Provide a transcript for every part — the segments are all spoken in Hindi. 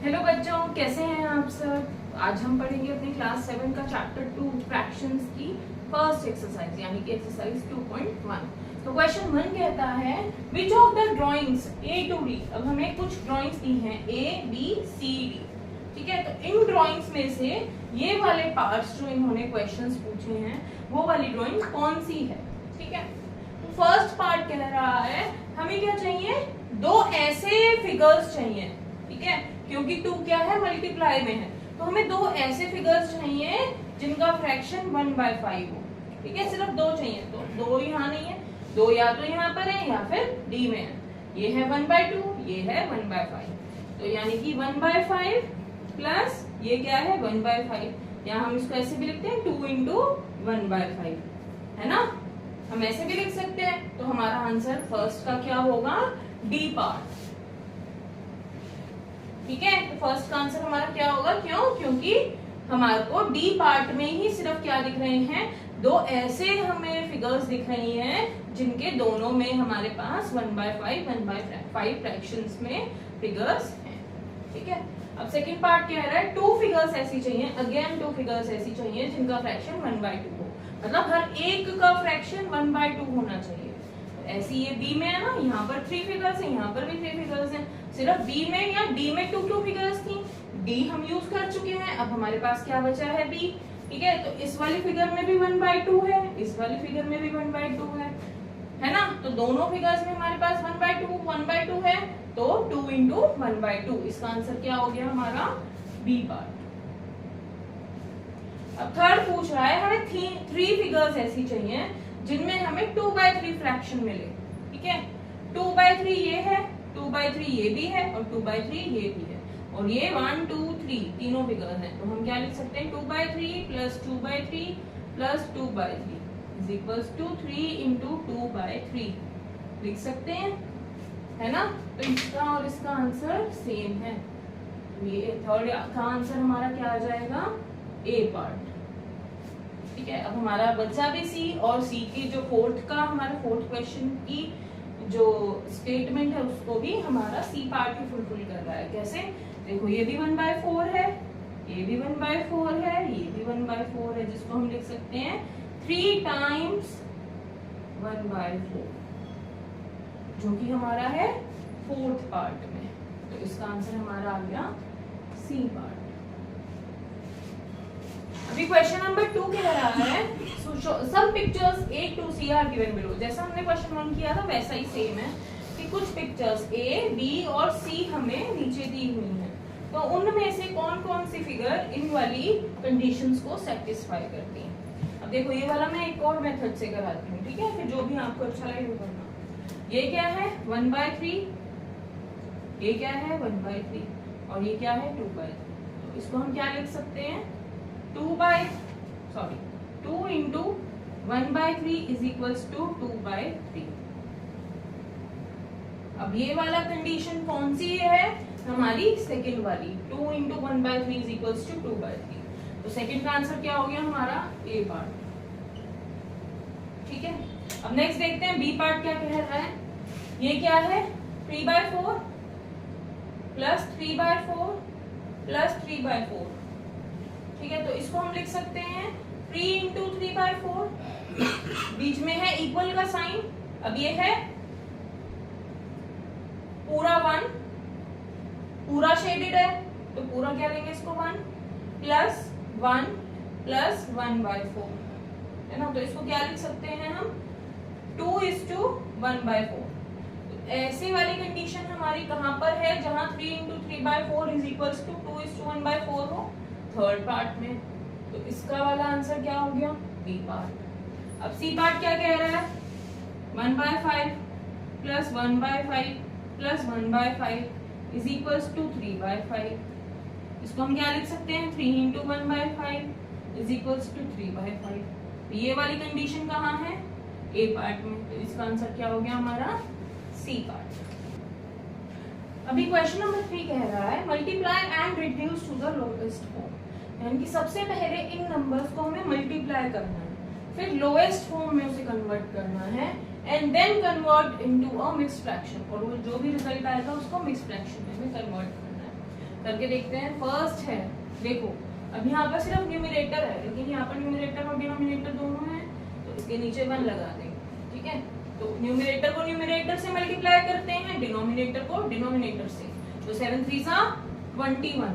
हेलो बच्चों, कैसे हैं आप सब। आज हम पढ़ेंगे अपनी क्लास 7 का चैप्टर 2 फ्रैक्शंस की फर्स्ट एक्सरसाइज यानी कि एक्सरसाइज 2.1। तो क्वेश्चन 1 कहता है which of the drawings A to D। अब हमें कुछ ड्राइंग्स दी हैं A, B, C, D। ठीक है, तो इन ड्राइंग्स में से ये वाले पार्ट्स जो इन्होंने क्वेश्चंस पूछे हैं वो वाली ड्राइंग कौन सी है। ठीक है, तो फर्स्ट पार्ट कह रहा है हमें क्या चाहिए, दो ऐसे फिगर्स चाहिए। ठीक है, क्योंकि 2 क्या है, मल्टीप्लाई में है, तो हमें दो ऐसे फिगर्स चाहिए जिनका फ्रैक्शन 1/5 हो। ठीक है, सिर्फ दो चाहिए, तो दो यहाँ नहीं है, दो या तो यहाँ पर है या फिर D में है। ये है 1/2, ये है 1/5, तो यानी कि 1/5 प्लस ये क्या है 1/5। या हम इसको ऐसे भी लिखते हैं 2 into 1/5, है ना, हम ऐसे भी लिख सकते हैं। तो हमारा आंसर फर्स्ट का क्या होगा, D पार्ट। ठीक है, तो फर्स्ट का आंसर हमारा क्या होगा, क्यों, क्योंकि हमारे को डी पार्ट में ही सिर्फ क्या दिख रहे हैं, दो ऐसे हमें फिगर्स दिख रही हैं जिनके दोनों में हमारे पास 1/5 फ्रैक्शंस में फिगर्स हैं। ठीक है, अब सेकंड पार्ट क्या है, 2 फिगर्स ऐसी चाहिए, अगेन 2 फिगर्स ऐसी चाहिए जिनका फ्रैक्शन 1/2 हो, मतलब हर एक का फ्रैक्शन 1/2 होना चाहिए। ऐसी ये बी में है ना, यहाँ पर 3 फिगर्स हैं, यहाँ पर भी 3 फिगर्स हैं। सिर्फ बी में या डी में 2 फिगर्स थी, डी हम यूज कर चुके हैं, अब हमारे पास क्या बचा है, बी। ठीक है, तो इस वाली फिगर में भी 1/2 है, इस वाली फिगर में भी 1/2 है ना, तो दोनों फिगर्स में हमारे पास 1/2 है, तो 2 into 1/2। इसका आंसर क्या हो गया हमारा, बी पार्ट। अब थर्ड पूछ रहा है हमें 3 फिगर्स ऐसी चाहिए जिनमें हमें 2/3 फ्रैक्शन मिले। ठीक है, 2/3 ये है, 2/3 ये भी है और 2/3 ये भी है, और ये 1 2 3 तीनों फिगर्स हैं। तो हम क्या लिख सकते हैं, 2/3 plus 2/3 plus 2/3 is equals to 3 into 2/3 लिख सकते हैं, है ना। तो इसका और इसका आंसर सेम है, ये थर्ड का आंसर हमारा क्या आ जाएगा, ए पार्ट। ठीक है, अब हमारा बचा भी सी, और सी की जो हमारा फोर्थ क्वेश्चन की जो स्टेटमेंट है उसको भी हमारा सी पार्ट ही फुलफिल कर रहा है। कैसे, देखो ये भी 1/4 है, ये भी 1/4 है, ये भी 1/4 है, जिसको हम लिख सकते हैं 3 times 1/4, जो कि हमारा है फोर्थ पार्ट में। तो इसका आंसर हमारा आ गया सी पार्ट। अभी क्वेश्चन नंबर 2 कह रहा है some pictures A to C are given below. जैसा हमने क्वेश्चन 1 किया था वैसा ही सेम है कि कुछ पिक्चर्स A, B और C हमें नीचे दी हुई हैं, तो उनमें से कौन कौन सी फिगर इन वाली कंडीशंस को सेटिस्फाई करती हैं। अब देखो ये वाला मैं एक और मेथड से कराती हूँ, ठीक है, फिर जो भी आपको अच्छा लगे वो करना। ये क्या है 1/3, ये क्या है 1/3 और ये क्या है 2/3। तो इसको हम क्या लिख सकते हैं, 2 into 1/3 is equals to 2/3। अब ये वाला कंडीशन कौन सी है, हमारी सेकंड वाली, 2 into 1/3 is equals to 2/3। तो सेकंड का आंसर क्या हो गया हमारा, ए पार्ट। ठीक है, अब नेक्स्ट देखते हैं बी पार्ट क्या कह रहा है। ये क्या है 3/4 प्लस 3/4 प्लस 3/4। ठीक है, तो इसको हम लिख सकते हैं 3 into 3/4, बीच में है इक्वल का साइन। अब ये है पूरा 1, पूरा शेडेड है, तो पूरा क्या लेंगे इसको 1 प्लस 1 प्लस 1/4, है ना। तो इसको क्या लिख सकते हैं हम 2:1/4। तो ऐसी वाली कंडीशन हमारी कहां पर है, जहां 3 into 3/4 इज इक्वल्स टू 2:1/4 हो, थर्ड पार्ट में। तो इसका वाला आंसर क्या हो गया, बी पार्ट। अब सी पार्ट क्या कह रहा है, 1/5 plus 1/5 plus 1/5 is equals to 3/5। इसको हम क्या लिख सकते हैं, 3 into 1/5 इज इक्वल्स टू 3/5। ये वाली कंडीशन कहाँ है, ए पार्ट में। तो इसका आंसर क्या हो गया हमारा, सी पार्ट। अभी क्वेश्चन नंबर 3 कह रहा है multiply and reduce to the lowest form, यानी कि सबसे पहले इन नंबर्स को हमें मल्टीप्लाई करना है, फिर लोएस्ट फॉर्म में उसे कन्वर्ट करना है, and then convert into a mixed fraction, और वो जो भी रिजल्ट आएगा उसको मिक्स्ड फ्रैक्शन में कन्वर्ट करना है। करके देखते हैं। फर्स्ट है, देखो अब यहाँ पर सिर्फ न्यूमरेटर है, लेकिन यहाँ पर न्यूमरेटर और डिनोमिनेटर दोनों है, तो इसके नीचे 1 लगा देंगे, ठीक है। तो न्यूमरेटर को न्यूमरेटर से मल्टीप्लाई करते हैं, डिनोमिनेटर को डिनोमिनेटर से। तो 7 3 जा 21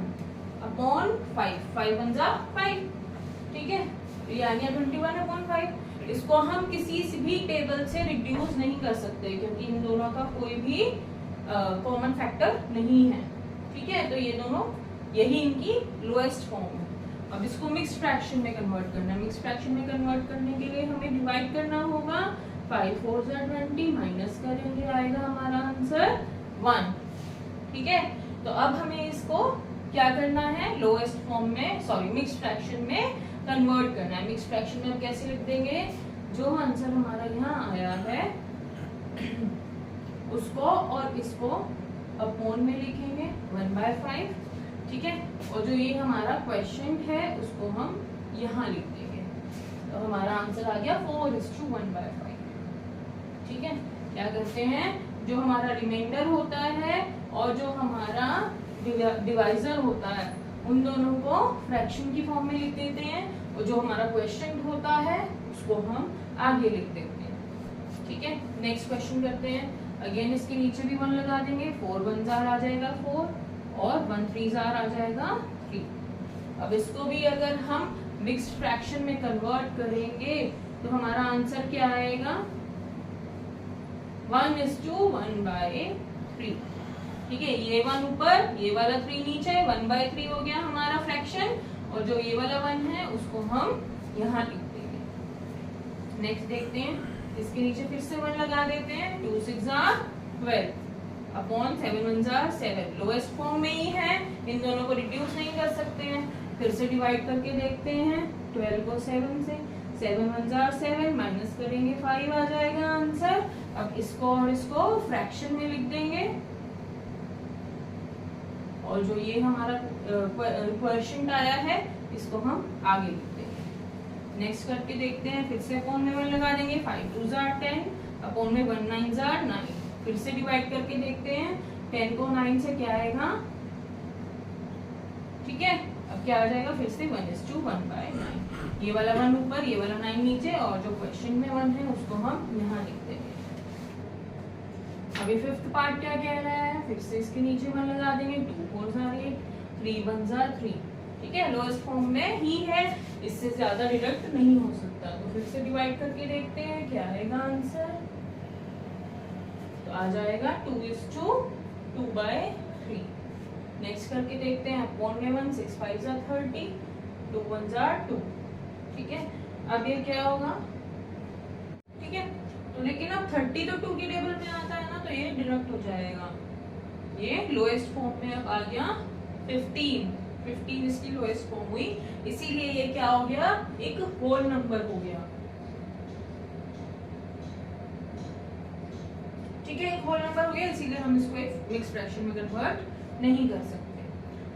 अपॉन 5, 5 1 जा 5, ठीक है। तो ये आ गया 21 अपॉन 5। इसको हम किसी भी टेबल से रिड्यूस नहीं कर सकते, क्योंकि इन दोनों का कोई भी कॉमन फैक्टर नहीं है, ठीक है। तो ये दोनों, यही इनकी लोएस्ट फॉर्म है। अब इसको मिक्स्ड फ्रैक्शन में कन्वर्ट करना है। मिक्स्ड फ्रैक्शन में कन्वर्ट करने के लिए हमें डिवाइड करना होगा। 5 4 जा 20 माइनस करेंगे, आएगा हमारा आंसर 1, ठीक है। तो अब हमें इसको क्या करना है, लोएस्ट फॉर्म में, सॉरी मिक्स्ड फ्रैक्शन में कन्वर्ट करना है। मिक्स्ड फ्रैक्शन में हम कैसे लिख देंगे, जो आंसर हमारा यहाँ आया है उसको और इसको अपॉन में लिखेंगे 1/5, ठीक है। और जो ये हमारा क्वेश्चन है उसको हम यहाँ लिख देंगे, तो हमारा आंसर आ गया 4:1/5, ठीक है। क्या करते हैं, जो हमारा रिमाइंडर होता है और जो हमारा डिवाइजर होता है, उन दोनों को फ्रैक्शन की फॉर्म में लिख देते हैं, और जो हमारा क्वेश्चन होता है उसको हम आगे लिख देते हैं, ठीक है। नेक्स्ट क्वेश्चन करते हैं। अगेन इसके नीचे भी 1 लगा देंगे। 4 1 जार आ जाएगा 4 और 1 3 जार आ जाएगा 3। अब इसको भी अगर हम मिक्स्ड फ्रैक्शन में कन्वर्ट करेंगे तो हमारा आंसर क्या आएगा, 1:1/3, ठीक है। ये 1 ऊपर, ये वाला 3 नीचे, 1/3 हो गया हमारा फ्रैक्शन, और जो ये वाला 1 है उसको हम यहाँ लिख देंगे। नेक्स्ट देखते हैं, इसके नीचे फिर से 1 लगा देते हैं। 2 6 जा 12 अपॉन 7 1 जा 7, लोएस्ट फॉर्म में ही है, इन दोनों को रिड्यूस नहीं कर सकते हैं। फिर से डिवाइड करके देखते हैं 12 को 7 से, 7 1 जा 7 माइनस करेंगे 5 आ जाएगा आंसर। अब इसको और इसको फ्रैक्शन में लिख देंगे, और जो ये हमारा क्वेश्चन आया है इसको हम आगे लिख देंगे। नेक्स्ट करके देखते हैं, फिर से अपॉन में 1 लगा देंगे। 5 2 जा 10 अपॉन में 1 9 जा 9। फिर से डिवाइड करके देखते हैं, 10 को 9 से क्या आएगा, ठीक है। अब क्या आ जाएगा, फिर से 1:1/9, ये वाला 1 ऊपर, ये वाला 9 नीचे, और जो क्वेश्चन में 1 है उसको हम यहाँ लिख देंगे। अभी फिफ्थ पार्ट क्या कह रहा है, फिर से इसके नीचे 1 लगा देंगे। 2 4 जा 8, 3 1 जा 3, ठीक है। लोएस्ट फॉर्म में ही है, इससे ज्यादा डिडक्ट नहीं हो सकता। तो फिर से डिवाइड करके देखते हैं क्या आएगा आंसर, तो आ जाएगा 2:2/3। नेक्स्ट करके देखते हैं, अपॉन में 1 6 5 जा 30, 2 1 जा 2, ठीक है। अब ये क्या होगा, ठीक है। तो लेकिन अब 30 तो 2 की टेबल में आता है ना, तो ये डिडक्ट हो जाएगा। ये लोएस्ट फॉर्म में अब आ गया 15 इसकी लोएस्ट फॉर्म हुई, इसीलिए ये क्या हो गया, एक होल नंबर हो गया, ठीक है। एक होल नंबर हो गया, इसीलिए हम इसको एक मिक्स फ्रैक्शन में कन्वर्ट नहीं कर सकते।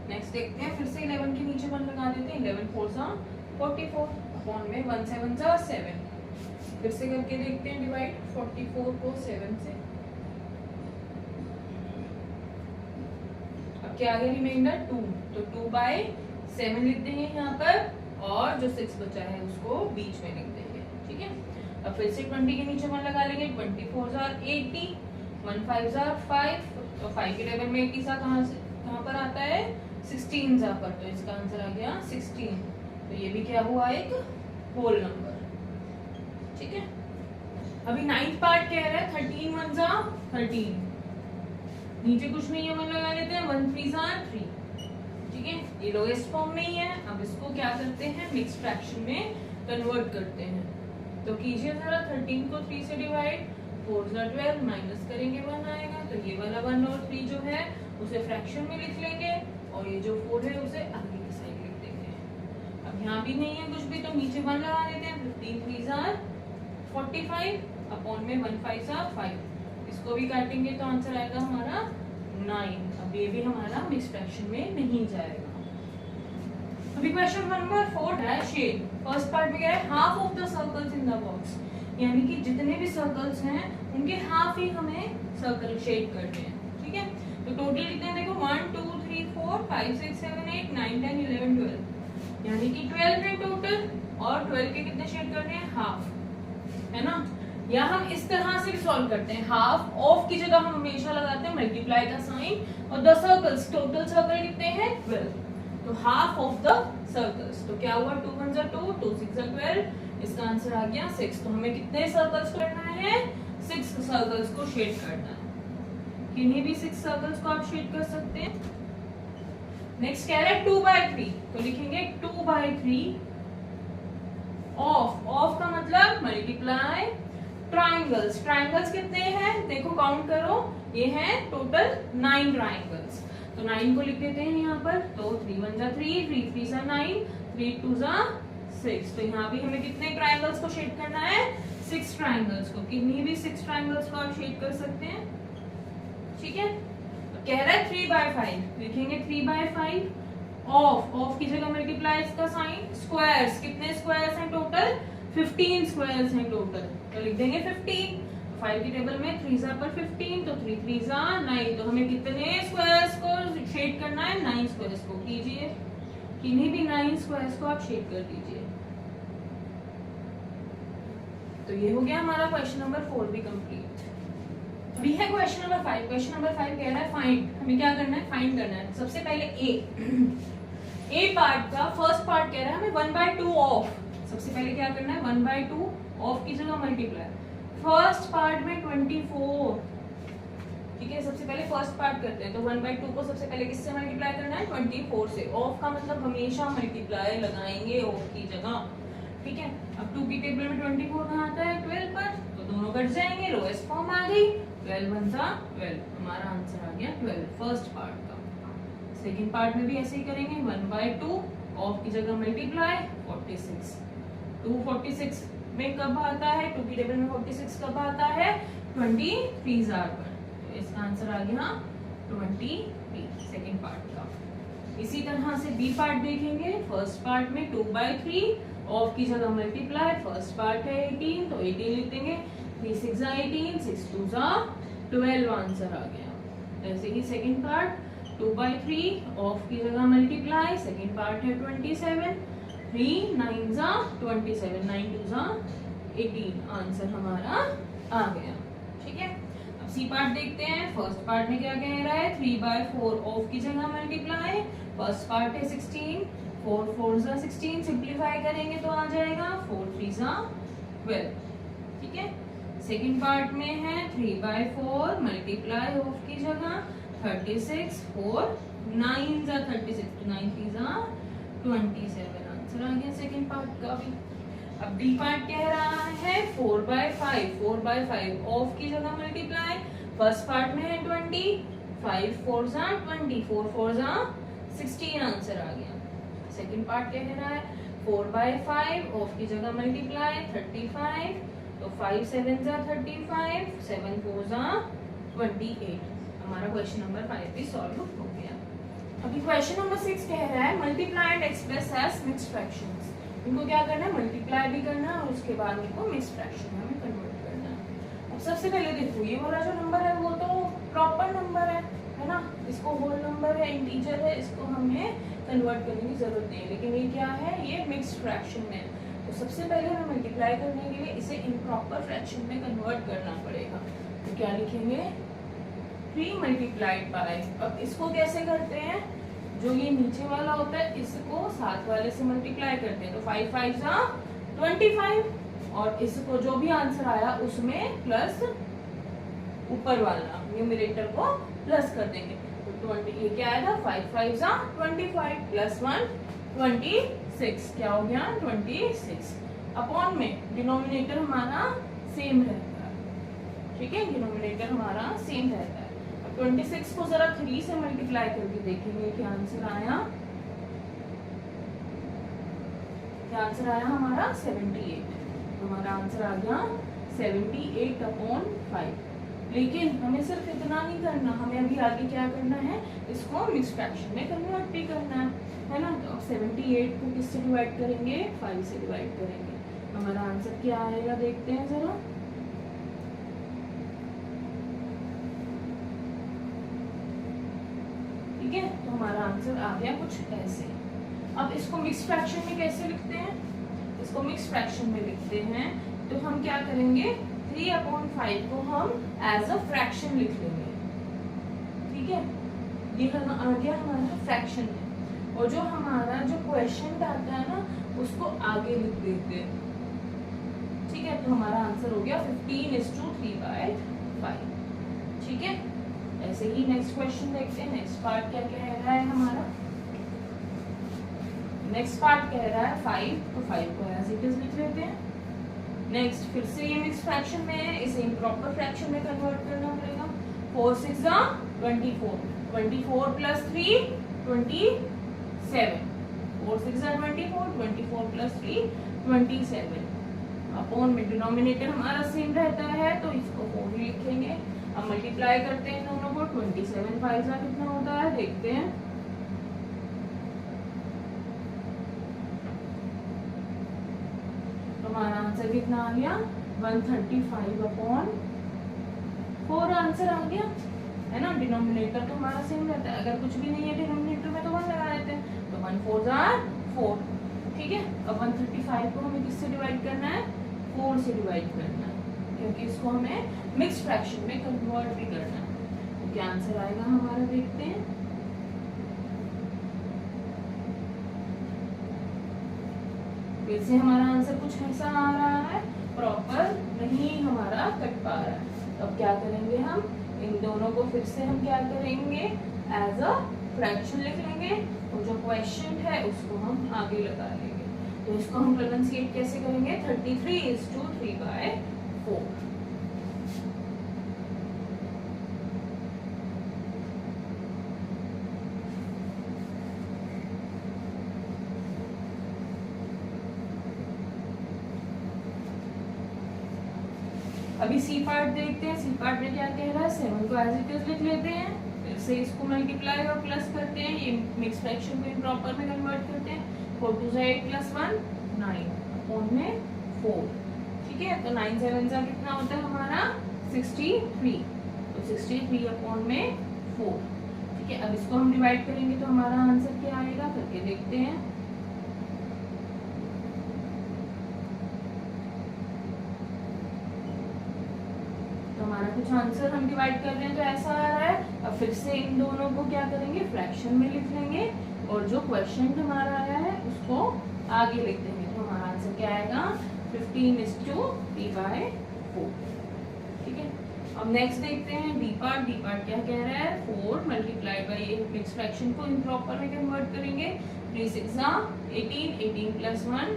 नेक्स्ट देखते हैं, फिर से 11 के नीचे 1 लगा देते हैं। 11 4 जा 44 अपॉन में 1 7 जा 7। फिर से करके देखते हैं डिवाइड 44 को 7 से। अब क्या आ गया रिमाइंडर 2, तो 2/7 लिख देंगे यहाँ पर, और जो 6 बचा है उसको बीच में लिख देंगे, ठीक है। अब फिर से 20 के नीचे 1 लगा लेंगे। 24 जा 80, 1 5 जा 5, तो 5 के टेबल में 80 सा कहाँ पर आता है, 16 जा पर, तो इसका आंसर आ गया 16। तो ये भी क्या हुआ, एक होल नंबर, ठीक है। अभी 9th पार्ट कह रहा है 13 1 जा 13, नीचे कुछ नहीं है, 1 लगा लेते हैं। 1 3 जा 3, ठीक है। ये लोएस्ट फॉर्म में ही है। अब इसको क्या करते हैं, मिक्स फ्रैक्शन में कन्वर्ट करते हैं। तो कीजिए जरा, 13 को 3 से डिवाइड, 4 जा 12 माइनस करेंगे 1 आएगा, तो ये वाला 1 और 3 जो है उसे फ्रैक्शन में लिख लेंगे, और ये जो 4 है उसे आगे की साइड लिख देंगे। अब यहाँ भी नहीं है कुछ भी, तो नीचे 1 लगा देते हैं। 15 3 जा 45 अपॉन में 1 5 जा 5, इसको भी काटेंगे तो आंसर आएगा हमारा 9। अब ये भी हमारा मिक्स फ्रैक्शन में नहीं जाएगा। अभी क्वेश्चन नंबर 4 है शेड। फर्स्ट पार्ट में क्या है, half of the circles in the box, यानी कि जितने भी सर्कल्स हैं उनके हाफ ही हमें सर्कल शेड करने हैं, ठीक है। तो टोटल कितने हैं, देखो 1 2 3 4 4 5 6 7 8 9 10 11 12 यानी कि 12 है टोटल और 12 के कितने शेड करने हैं हाफ, है ना। या हम इस तरह से भी सॉल्व करते हैं, हाफ ऑफ की जगह हम हमेशा लगाते हैं मल्टीप्लाई का साइन और द सर्कल्स, टोटल सर्कल कितने हैं 12, तो हाफ ऑफ द सर्कल्स। तो क्या हुआ 2 1 2 2 6 12, इसका आंसर आ गया 6। तो हमें कितने सर्कल्स करना है 6 सर्कल्स को शेड करना है, किन्हीं भी 6 सर्कल्स को आप शेड कर सकते हैं। नेक्स्ट कह रहा है 2/3, तो लिखेंगे 2/3 ऑफ का मतलब मल्टीप्लाई ट्राइंगल्स। ट्राइंगल्स कितने हैं देखो काउंट करो, ये हैं टोटल 9 ट्राइंगल्स, तो 9 को लिख देते हैं यहाँ पर। तो 3 1 3 3 3 9 3 2 6, तो यहाँ भी हमें कितने ट्राइंगल्स को शेड करना है 6 ट्राइंगल्स को, किन्हीं भी 6 ट्राइंगल्स को आप शेड कर सकते हैं, ठीक है। तो कह रहा है 3/5, लिखेंगे 3/5 ऑफ की जगह मल्टीप्लाई इसका साइन, स्क्वायर्स कितने स्क्वायर्स हैं टोटल 15 स्क्वायर्स हैं टोटल, तो लिख देंगे 15। 5 की टेबल में 3 पर 15, तो 3 3 9, तो हमें कितने स्क्वायर्स को शेड करना है 9 स्क्वायर्स को, कीजिए किन्हीं भी 9 स्क्वायर्स को आप शेड कर दीजिए। तो ये हो गया हमारा क्वेश्चन नंबर 4 भी कंप्लीट। अभी है क्वेश्चन नंबर 5। क्वेश्चन नंबर 5 कह रहा है फाइंड, हमें क्या करना है फाइंड करना है। सबसे पहले ए पार्ट का फर्स्ट पार्ट कह रहा है हमें 1/2 ऑफ, सबसे पहले क्या करना है 1/2 ऑफ की जगह मल्टीप्लाई, फर्स्ट पार्ट में 24, ठीक है। सबसे पहले फर्स्ट पार्ट करते हैं, तो 1/2 को सबसे पहले किससे मल्टीप्लाई करना है 24 से। ऑफ का मतलब हमेशा मल्टीप्लाई लगाएंगे ऑफ की जगह, ठीक है। अब 2 की टेबल में 24 कहाँ आता है 12 पर, तो दोनों कट जाएंगे, लोएस्ट फॉर्म आ गई, 12 1 12, हमारा आंसर आ गया 12 फर्स्ट पार्ट का। सेकंड पार्ट में भी ऐसे ही करेंगे, 1/2 ऑफ की जगह मल्टीप्लाई 46, 2 46 में कब आता है 2 की टेबल में 46 कब आता है 23 पर, तो इसका आंसर आ गया 23 सेकंड पार्ट का। इसी तरह से बी पार्ट देखेंगे, फर्स्ट पार्ट में 2/3 ऑफ की जगह मल्टीप्लाई, फर्स्ट पार्ट है 18, तो 18 लिख देंगे, 3 6 18, 6 2 12 आंसर आ गया। ऐसे ही सेकंड पार्ट 2/3 ऑफ की जगह मल्टीप्लाई, सेकंड पार्ट है 27, 3 9 27, 9 2 18 आंसर हमारा आ गया, ठीक है। अब सी पार्ट देखते हैं, फर्स्ट पार्ट में क्या कह रहा है 3/4 ऑफ की जगह मल्टीप्लाई, फर्स्ट पार्ट है 16, 4 4 16, सिंप्लीफाई करेंगे तो आ जाएगा 4 3 12, ठीक है। सेकंड पार्ट में है 3/4 मल्टीप्लाई ऑफ की जगह 36, 4 9 36, 9 3 27 आंसर आ गया सेकंड पार्ट का भी। अब डी पार्ट कह रहा है 4/5 ऑफ की जगह मल्टीप्लाई, फर्स्ट पार्ट में है 20, 5 4 20, 4 4 16 आंसर आ गया। सेकंड पार्ट कह रहा है 4/5 ऑफ की जगह मल्टीप्लाई 35, तो 5 7 35, 7 4 28, हमारा क्वेश्चन नंबर 5 भी सॉल्व हो गया। अभी क्वेश्चन नंबर 6 कह रहा है multiply and express as mixed fractions. इनको क्या करना है मल्टीप्लाई भी करना है और उसके बाद इनको मिक्स्ड फ्रैक्शन में कन्वर्ट करना है। अब सबसे पहले देखो ये वाला जो नंबर है वो तो प्रॉपर नंबर है ना, इसको होल नंबर है, इंटीजर है, इसको हमें कन्वर्ट करने की जरूरत नहीं है। लेकिन ये क्या है ये मिक्स्ड फ्रैक्शन में, तो सबसे पहले हमें मल्टीप्लाई करने के लिए इसे इम्प्रॉपर फ्रैक्शन में कन्वर्ट करना पड़ेगा। तो क्या लिखेंगे 3 मल्टीप्लाइड बाय, अब इसको कैसे करते हैं जो ये नीचे वाला होता है इसको साथ वाले से मल्टीप्लाई करते हैं, तो 5 5 25 और इसको जो भी आंसर आया उसमें प्लस ऊपर वाला न्यूमरेटर को प्लस कर देंगे, तो 20 ये क्या आएगा 5 5 25 प्लस 1 26, क्या हो गया 26 अपॉन में डिनोमिनेटर हमारा सेम रहता है, ठीक है डिनोमिनेटर हमारा सेम रहता है। 26 को जरा 3 से मल्टीप्लाई करके देखेंगे क्या आंसर आया, क्या आंसर आया हमारा 78, हमारा आंसर आ गया 78 अपॉन 5। लेकिन हमें सिर्फ इतना नहीं करना, हमें अभी आगे क्या करना है इसको मिक्स्ड फ्रैक्शन में कन्वर्ट भी करना है ना। तो 78 को किससे डिवाइड करेंगे 5 से डिवाइड करेंगे, हमारा आंसर क्या आएगा देखते हैं जरा। ठीक है, तो हमारा आंसर आ गया कुछ ऐसे। अब इसको मिक्स फ्रैक्शन में कैसे लिखते हैं? इसको मिक्स फ्रैक्शन में लिखते हैं तो हम क्या करेंगे, 3/5 को हम एज अ फ्रैक्शन लिख लेंगे। ठीक है, ये आ गया हमारा फ्रैक्शन में, और जो हमारा जो क्वेश्चन आता है ना उसको आगे लिख देते हैं। ठीक है, तो हमारा आंसर हो गया 15:3/5। ठीक है, ऐसे ही नेक्स्ट क्वेश्चन देखते हैं। नेक्स्ट पार्ट क्या कह रहा है हमारा? नेक्स्ट पार्ट कह रहा है 5, तो 5 को एज इट इज लिख लेते हैं। नेक्स्ट फिर से ये मिक्स फ्रैक्शन में है, इसे इम्प्रॉपर फ्रैक्शन में कन्वर्ट करना पड़ेगा। 4 6 24, 24 प्लस 3 27, 4 6 24, 24 प्लस 3 27। अपॉन में डिनोमिनेटर हमारा सेम रहता है तो इसको 4 ही लिखेंगे। अब मल्टीप्लाई करते हैं दोनों को, 27 5 कितना होता है देखते हैं। तो हमारा आंसर कितना आ गया, 135/4 आंसर आ गया, है ना। डिनोमिनेटर तो हमारा सेम रहता है, अगर कुछ भी नहीं है डिनोमिनेटर में तो 1 लगा देते हैं, तो 1 4 4। ठीक है, अब 135 को हमें किससे डिवाइड करना है, 4 से डिवाइड करना है, क्योंकि इसको हमें मिक्स फ्रैक्शन में कन्वर्ट भी करना है। तो क्या आंसर आएगा हमारा देखते हैं। फिर से हमारा आंसर कुछ ऐसा आ रहा है, प्रॉपर नहीं हमारा कट पा रहा है। तो अब क्या करेंगे, हम इन दोनों को फिर से हम क्या करेंगे, एज अ फ्रैक्शन लिख लेंगे, और जो क्वेश्चन है उसको हम आगे लगा लेंगे। तो इसको हम प्रोनाउंसिएट कैसे करेंगे, 33:3/4। अभी सी पार्ट देखते हैं। सी पार्ट में क्या कह रहा है, 7 को एज इट इज लिख लेते हैं, फिर से इसको मल्टीप्लाई और प्लस करते हैं, ये मिक्स फ्रैक्शन को इम्प्रॉपर में कन्वर्ट करते हैं। 4 2 8 + 1 9 अपॉन में 4। ठीक है, तो 9 7 कितना होता है हमारा 63, तो 63/4। ठीक है, अब इसको हम डिवाइड करेंगे तो हमारा आंसर क्या आएगा करके देखते हैं। हमारा कुछ आंसर हम डिवाइड कर रहे हैं तो ऐसा आ रहा है। अब फिर से इन दोनों को क्या करेंगे, फ्रैक्शन में लिख लेंगे, और जो क्वेश्चन हमारा आया है उसको आगे लिख देंगे। तो हमारा आंसर क्या आएगा, 15:3/4। ठीक है, अब नेक्स्ट देखते हैं डी पार्ट। डी पार्ट क्या कह रहा है, 4 मल्टीप्लाइड बाई मिक्स फ्रैक्शन को इम्प्रॉपर में कन्वर्ट करेंगे। 3 6 18, 18 + 1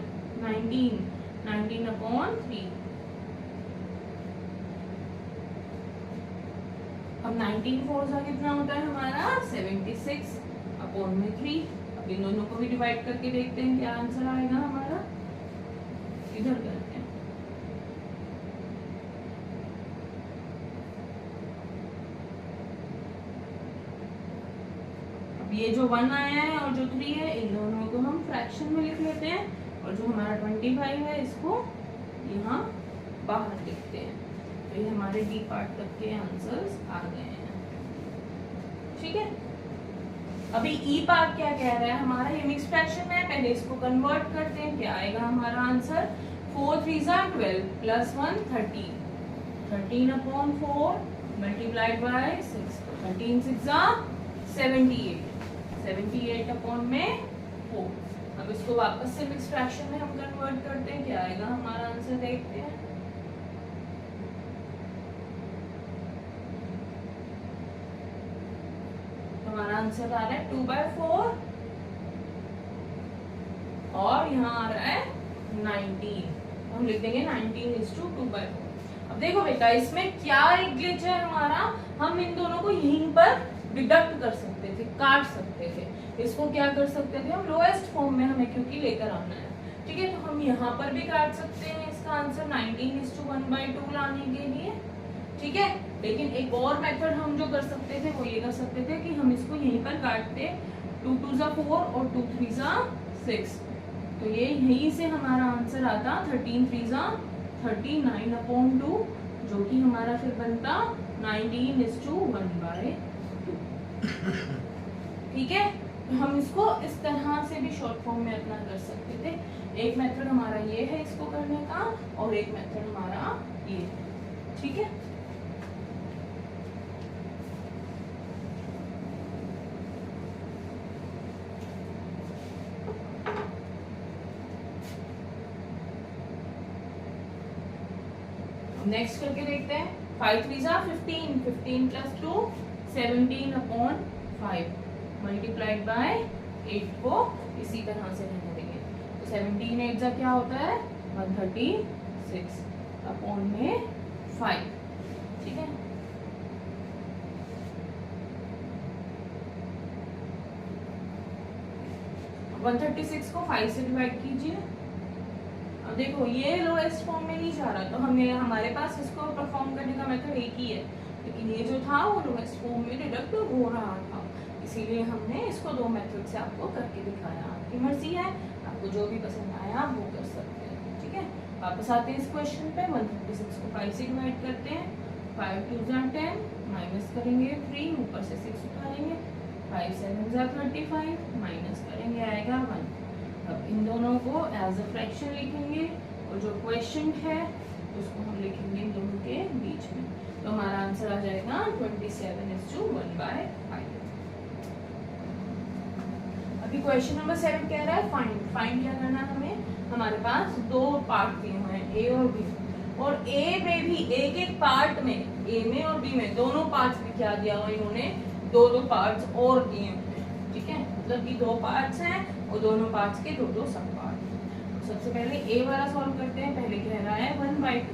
19, 19/3। अब 19 4 कितना होता है हमारा 76/3। अब इन दोनों को भी डिवाइड करके देखते हैं क्या आंसर आएगा हमारा। इधर करते हैं, अब ये जो 1 आया है और जो 3 है इन दोनों को हम फ्रैक्शन में लिख लेते हैं, और जो हमारा 25 है इसको यहाँ बाहर लिखते हैं। तो ये हमारे डी पार्ट तक के आंसर्स आ गए हैं। ठीक है, अभी ई पार्ट क्या कह रहा है हमारा, ये मिक्स फ्रैक्शन में है, पहले इसको कन्वर्ट करते हैं। क्या आएगा हमारा आंसर, 4 3 12 + 1 13, 13/4 मल्टीप्लाइड बाय 6, 13 6 78, 78/4। अब इसको वापस से मिक्स फ्रैक्शन में हम कन्वर्ट करते हैं, क्या आएगा हमारा आंसर देखते हैं। हमारा आंसर आ रहा है 2/4, और यहाँ आ रहा है 19, हम लिख देंगे 19:2/4। अब देखो बेटा, इसमें क्या एक ग्लिच है हमारा, हम इन दोनों को यहीं पर डिडक्ट कर सकते थे, काट सकते थे। इसको क्या कर सकते थे हम, लोएस्ट फॉर्म में हमें क्योंकि लेकर आना है। ठीक है, तो हम यहाँ पर भी काट सकते हैं इसका आंसर 19:1/2 लाने के लिए। ठीक है, लेकिन एक और मेथड हम जो कर सकते थे वो ये कर सकते थे कि हम इसको यहीं पर काटते, 2 2 4 और 2 3 6, तो ये यहीं से हमारा आंसर आता 13 3 39/2, जो कि हमारा फिर बनता 19:1/2। ठीक है, हम इसको इस तरह से भी शॉर्ट फॉर्म में अपना कर सकते थे। एक मेथड हमारा ये है इसको करने का, और एक मेथड हमारा ये है। ठीक है, नेक्स्ट करके देखते हैं। 5 3 15, 15 प्लस 2 17 अपॉन 5 मल्टीप्लाइड बाय 8 को इसी तरह से रहने देंगे। तो 17 8 जा क्या होता है 136 अपॉन में 5। ठीक है, अब 136 को 5 से डिवाइड कीजिए। अब देखो ये लोएस्ट फॉर्म में नहीं जा रहा, तो हमें हमारे पास इसको परफॉर्म करने का मेथड एक ही है, लेकिन ये जो था वो लोएस्ट फॉर्म में डिडक्ट हो रहा था, इसीलिए हमने इसको दो मेथड से आपको करके दिखाया। आपकी मर्जी है, आपको जो भी पसंद आया आप वो कर सकते हैं। ठीक है, वापस आते हैं इस क्वेश्चन पे। 136 को 5 से डिवाइड करते हैं। 5 2 10 माइनस करेंगे 3, ऊपर से 6 उतारेंगे। 5 7 35 माइनस करेंगे आएगा 1। अब इन दोनों को एज अ फ्रैक्शन लिखेंगे, और जो क्वेश्चन है उसको हम लिखेंगे इन दोनों के बीच में। तो हमारा आंसर आ जाएगा 27:1/5। अभी क्वेश्चन नंबर 7 कह रहा है फाइंड। फाइंड क्या करना है हमें, हमारे पास दो पार्ट दिए हुए हैं ए और बी, और ए में भी एक एक पार्ट में, ए में और बी में दोनों पार्ट्स में क्या दिया हुआ, इन्होंने दो दो पार्ट्स और दिए हुए हैं। ठीक है, मतलब कि दो पार्ट्स हैं और दोनों पार्ट्स के दो दो सब पार्ट। तो सबसे पहले ए वाला सॉल्व करते हैं। पहले कह रहा है 1/2,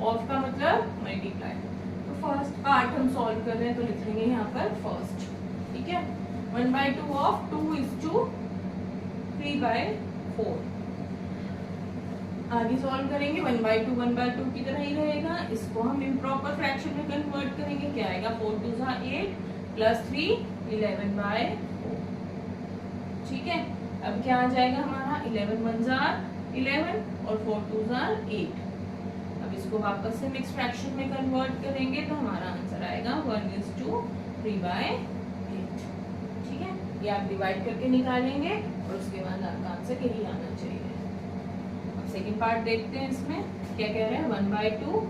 ऑफ का मतलब मल्टीप्लाई। तो फर्स्ट पार्ट हम सॉल्व कर रहे हैं, तो लिख लेंगे यहाँ पर फर्स्ट। ठीक है, 1/2 ऑफ 2 is to 3/4। आगे सॉल्व करेंगे 1/2 की तरह ही रहेगा। इसको हम इम्प्रॉपर फ्रैक्शन में कन्वर्ट करेंगे। क्या आएगा 4 2 8 प्लस 3 11/4। ठीक है, अब क्या आ जाएगा हमारा 11 1 11 और 4 2 8। अब इसको वापस से मिक्स फ्रैक्शन में कन्वर्ट करेंगे, तो हमारा आंसर आएगा 1:3/8। ठीक है, ये आप डिवाइड करके निकालेंगे और उसके बाद आपका आंसर यही आना चाहिए। अब सेकंड पार्ट देखते हैं। इसमें क्या कह रहे हैं 1/2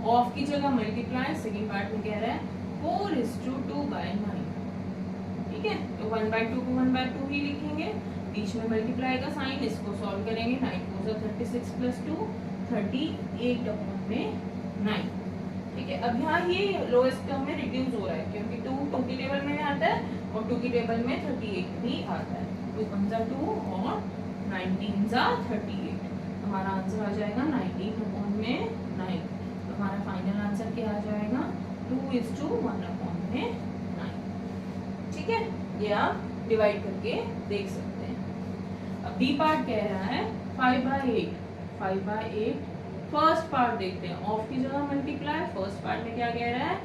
ऑफ की जगह मल्टीप्लाई। सेकंड पार्ट में कह रहा है 4:2/9। ठीक है, तो 1/2 को 1/2 ही लिखेंगे, बीच में मल्टीप्लाई का साइन। इसको सॉल्व करेंगे 9 4 36 प्लस 2 38 अपॉन में 9। ठीक है, अब यहाँ ये लोएस्ट टर्म में रिड्यूस हो रहा है, क्योंकि 2 की टेबल में आता है और 2 की टेबल में 38 भी आता है। 2 × 2 और 19 38। हमारा आंसर आ जाएगा 19 अपॉन में 9। तो हमारा फाइनल आंसर क्या आ जाएगा 2:1 अपॉन में 9। ठीक है, ये आप डिवाइड करके देख सकते हैं। अब बी पार्ट कह रहा है 5/8। 5/8 फर्स्ट पार्ट देखते हैं। ऑफ की जगह मल्टीप्लाई। फर्स्ट पार्ट में क्या कह रहा है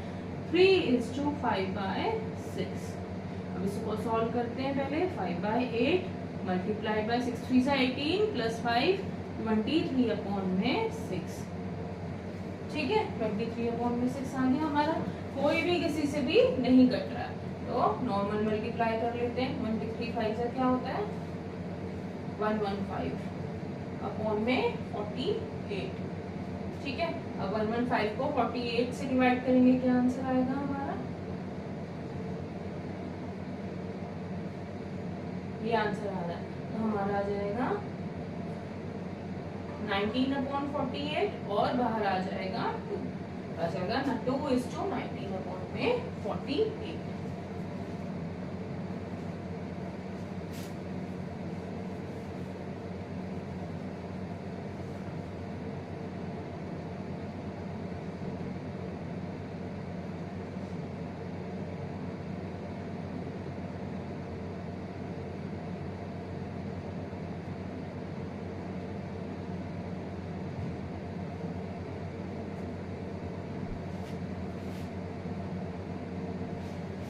3:5/6। अब इसको सॉल्व करते हैं। पहले 5/8 मल्टीप्लाइड बाय 6 3 18 प्लस 5 23 अपॉन में 6। ठीक है, 23 अपॉन में 6 आ गया हमारा। कोई भी किसी से भी नहीं कट रहा है, तो नॉर्मल मल्टीप्लाई कर लेते हैं। 23 5 से क्या होता है 115 अपॉन में 48। ठीक है, अब 115 को 48 से डिवाइड करेंगे, क्या आंसर आएगा हमारा, ये आंसर आ रहा है। तो हमारा आ जाएगा 19 अपॉन 48 और बाहर आ जाएगा 2। आ जाएगा ना 2:19 अपॉन में 48।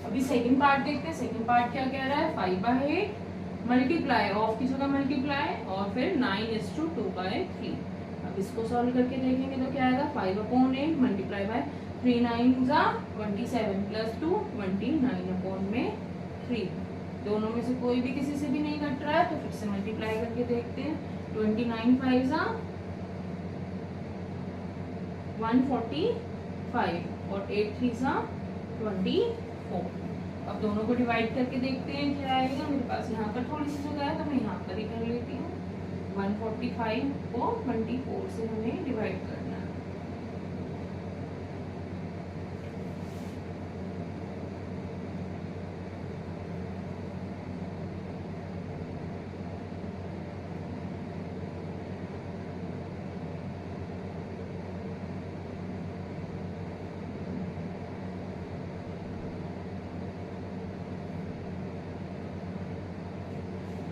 अभी सेकंड पार्ट देखते हैं। सेकंड पार्ट क्या कह रहा है 5/8 मल्टीप्लाई, ऑफ की जगह मल्टीप्लाई और फिर 9:2/3। अब इसको सॉल्व करके देखेंगे तो क्या आएगा 5/8 मल्टीप्लाई बाय 3 9 27 प्लस 2 29 अपॉन में 3। दोनों में से कोई भी किसी से भी नहीं कट रहा है तो फिर से मल्टीप्लाई करके देखते हैं। 29 5 145 और 8 3 24। अब दोनों को डिवाइड करके देखते हैं क्या आएगा। मेरे पास यहाँ पर थोड़ी सी जगह है तो मैं यहाँ पर ही कर लेती हूँ। 145 को 24 से हमें डिवाइड करना है।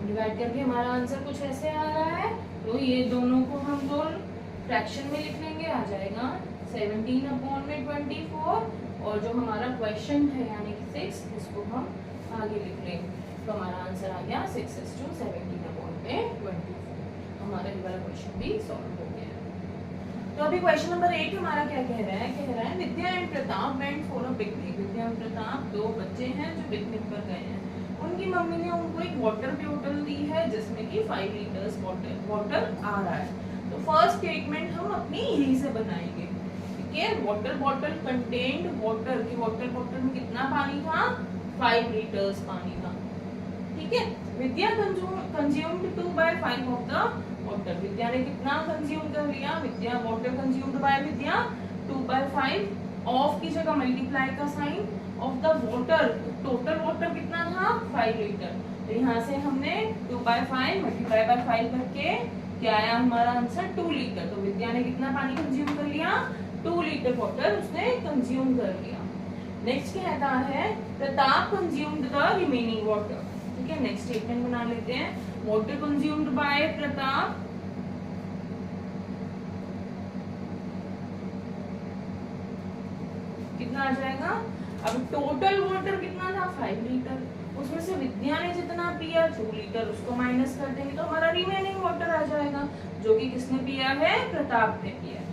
डिवाइड करके हमारा आंसर कुछ ऐसे आ रहा है। तो ये दोनों को हम दो फ्रैक्शन में लिख लेंगे, आ जाएगा 17/24 और जो हमारा क्वेश्चन है यानी कि 6 इसको हम आगे लिख लेंगे। तो हमारा आंसर आ गया 6:17/24। हमारा ये वाला क्वेश्चन भी सॉल्व हो गया। तो अभी क्वेश्चन नंबर 8 हमारा क्या कह रहा है। कह रहा है Vidya and Pratap went for a picnic. Vidya and Pratap दो बच्चे हैं जो पिकनिक पर गए हैं। उनकी मम्मी ने उनको एक वाटर बॉटल दी है जिसमें कि 5 लीटर्स वाटर आ रहा है। तो फर्स्ट स्टेटमेंट हम अपनी यही से बनाएंगे। ठीक है, वाटर बॉटल कंटेन्ड वाटर की वाटर बॉटल में कितना पानी था, 5 लीटर्स पानी था। ठीक है, Vidya consumed 2/5 of the water. Vidya ने कितना कंज्यूम कर लिया, Vidya water consumed by Vidya 2/5 of की जगह मल्टीप्लाई का sign of the water, total water कितना था 5 लीटर। तो यहाँ से हमने 2/5 मल्टीप्लाई बाय 5 करके क्या आया हमारा आंसर 2 लीटर। तो विद्या ने कितना पानी कंज्यूम कर लिया, 2 लीटर वाटर उसने कंज्यूम कर लिया। नेक्स्ट कहता है Pratap consumed the remaining water. ठीक है, नेक्स्ट स्टेटमेंट बना लेते हैं। वाटर कंज्यूम्ड बाय प्रताप कितना आ जाएगा। अब टोटल वाटर कितना था 5 लीटर, उसमें से विद्या ने जितना पिया 2 लीटर, उसको माइनस कर देंगे तो हमारा रिमेनिंग वाटर आ जाएगा जो कि किसने पिया है, प्रताप ने पिया है।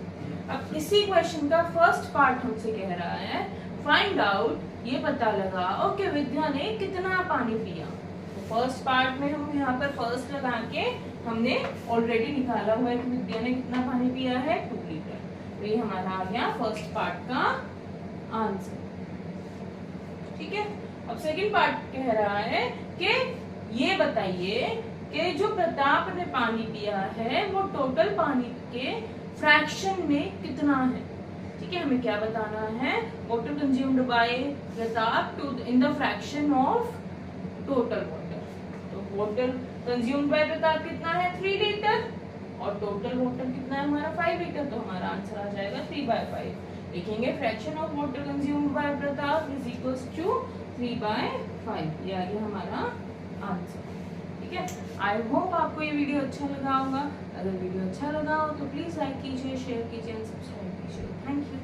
अब इसी क्वेश्चन का फर्स्ट पार्ट हमसे कह रहा है फाइंड आउट, ये पता लगाओ कि विद्या ने कितना पानी पिया। तो फर्स्ट पार्ट में हम यहाँ पर फर्स्ट लगा के हमने ऑलरेडी निकाला हुआ है कि विद्या ने कितना पानी पिया है 2 लीटर। तो ये हमारा आ गया फर्स्ट पार्ट का आंसर। ठीक है, अब सेकंड पार्ट कह रहा है कि ये बताइए कि जो प्रताप ने पानी पिया है वो टोटल पानी के फ्रैक्शन में कितना है। ठीक है, हमें क्या बताना है, water consumed by Pratap to in the fraction of total water. तो वाटर कंज्यूम्ड बाय प्रताप कितना है 3 लीटर और टोटल वाटर कितना है हमारा 5 लीटर। तो हमारा आंसर आ जाएगा 3/5। लिखेंगे fraction of water consumed by Pratap is equals to 3/5। ये आ गया हमारा आंसर। ठीक है, आई होप आपको ये वीडियो अच्छा लगा होगा। अगर वीडियो अच्छा लगा हो तो प्लीज लाइक कीजिए, शेयर कीजिए एंड सब्सक्राइब कीजिए। Thank you.